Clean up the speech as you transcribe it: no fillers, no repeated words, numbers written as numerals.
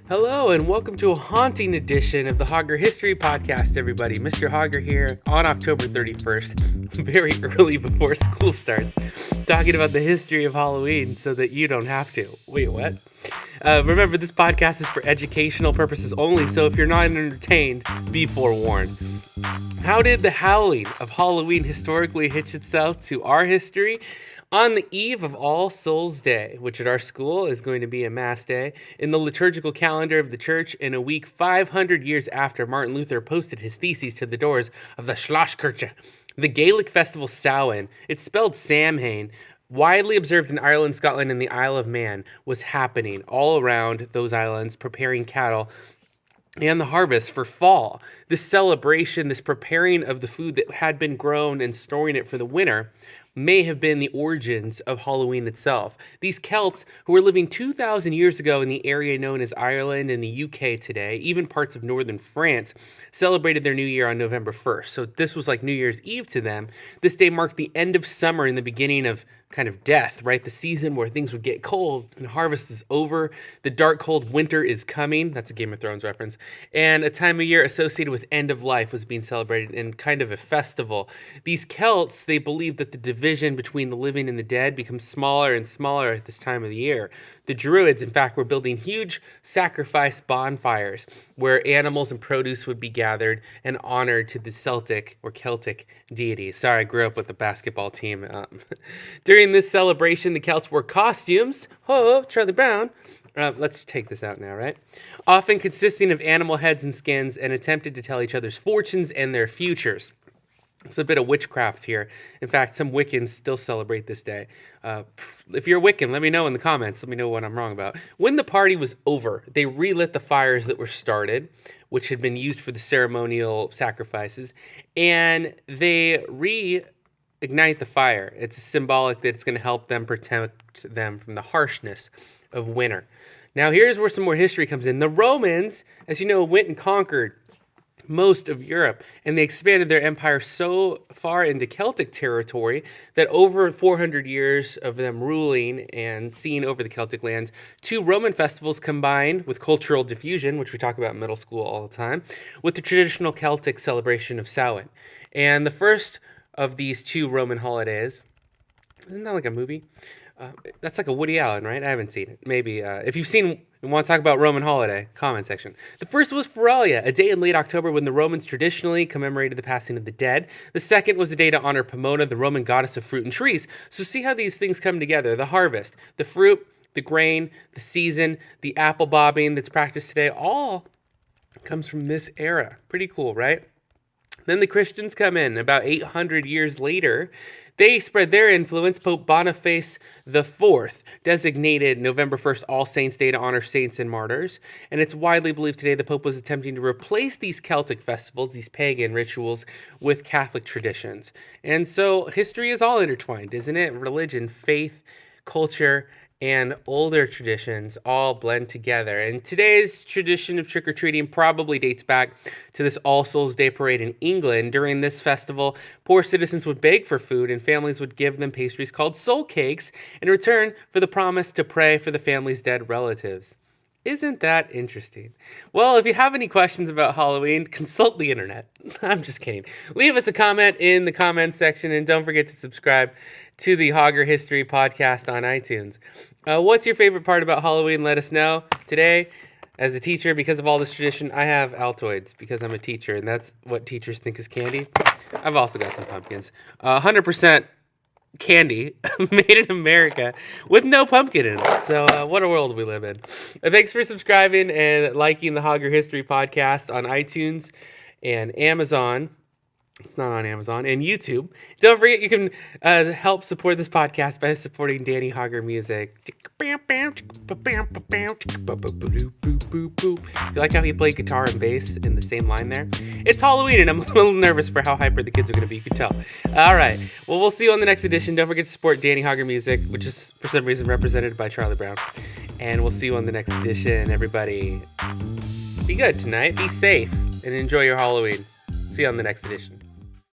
Hello and welcome to a haunting edition of the Hauger History Podcast, everybody. Mr. Hauger here on October 31st, very early before school starts, talking about the history of Halloween so that you don't have to. Wait, what? Remember, this podcast is for educational purposes only, so if you're not entertained, be forewarned. How did the howling of Halloween historically hitch itself to our history? On the eve of All Souls Day, which at our school is going to be a Mass day, in the liturgical calendar of the church, in a week 500 years after Martin Luther posted his theses to the doors of the Schlosskirche, the Gaelic festival Sowin, it's spelled Samhain, widely observed in Ireland, Scotland, and the Isle of Man, was happening all around those islands, preparing cattle and the harvest for fall. This celebration, this preparing of the food that had been grown and storing it for the winter, may have been the origins of Halloween itself. These Celts, who were living 2,000 years ago in the area known as Ireland and the UK today, even parts of northern France, celebrated their new year on November 1st. So this was like New Year's Eve to them. This day marked the end of summer and the beginning of kind of death, right? The season where things would get cold and harvest is over. The dark, cold winter is coming. That's a Game of Thrones reference. And a time of year associated with end of life was being celebrated in kind of a festival. These Celts, they believed that the division between the living and the dead becomes smaller and smaller at this time of the year. The Druids, in fact, were building huge sacrifice bonfires where animals and produce would be gathered and honored to the Celtic or Celtic deities. Sorry, I grew up with a basketball team. During this celebration, the Celts wore costumes. Oh, Charlie Brown. Let's take this out now, right? Often consisting of animal heads and skins, and attempted to tell each other's fortunes and their futures. It's a bit of witchcraft here. In fact, some Wiccans still celebrate this day. If you're a Wiccan, let me know in the comments. Let me know what I'm wrong about. When the party was over, they relit the fires that were started, which had been used for the ceremonial sacrifices, and they reignite the fire. It's symbolic that it's going to help them protect them from the harshness of winter. Now, here's where some more history comes in. The Romans, as you know, went and conquered most of Europe, and they expanded their empire so far into Celtic territory that over 400 years of them ruling and seeing over the Celtic lands, two Roman festivals combined with cultural diffusion, which we talk about in middle school all the time, with the traditional Celtic celebration of Sowin. And the first of these two Roman holidays, isn't that like a movie? That's like a Woody Allen, right? I haven't seen it. Maybe if you've seen and want to talk about Roman holiday, comment section. The first was Feralia, a day in late October when the Romans traditionally commemorated the passing of the dead. The second was a day to honor Pomona, the Roman goddess of fruit and trees. So see how these things come together. The harvest, the fruit, the grain, the season, the apple bobbing that's practiced today, all comes from this era. Pretty cool, right? Then the Christians come in about 800 years later. They spread their influence. Pope Boniface IV designated November 1st All Saints' Day to honor saints and martyrs. And it's widely believed today the Pope was attempting to replace these Celtic festivals, these pagan rituals, with Catholic traditions. And so history is all intertwined, isn't it? Religion, faith, culture, and older traditions all blend together. And today's tradition of trick-or-treating probably dates back to this All Souls Day parade in England. During this festival, poor citizens would beg for food, and families would give them pastries called soul cakes in return for the promise to pray for the family's dead relatives. Isn't that interesting? Well, if you have any questions about Halloween, consult the internet. I'm just kidding. Leave us a comment in the comments section, and don't forget to subscribe to the Hauger History Podcast on iTunes. What's your favorite part about Halloween? Let us know. Today, as a teacher, because of all this tradition, I have Altoids because I'm a teacher, and that's what teachers think is candy. I've also got some pumpkins. 100% candy made in America with no pumpkin in it. So what a world we live in. Thanks for subscribing and liking the Hauger History Podcast on iTunes and Amazon. It's not on Amazon and YouTube. Don't forget you can help support this podcast by supporting Danny Hauger music. Do you like how he played guitar and bass in the same line there? It's Halloween and I'm a little nervous for how hyper the kids are going to be. You can tell. All right. Well, we'll see you on the next edition. Don't forget to support Danny Hauger music, which is for some reason represented by Charlie Brown. And we'll see you on the next edition, everybody. Be good tonight. Be safe and enjoy your Halloween. See you on the next edition.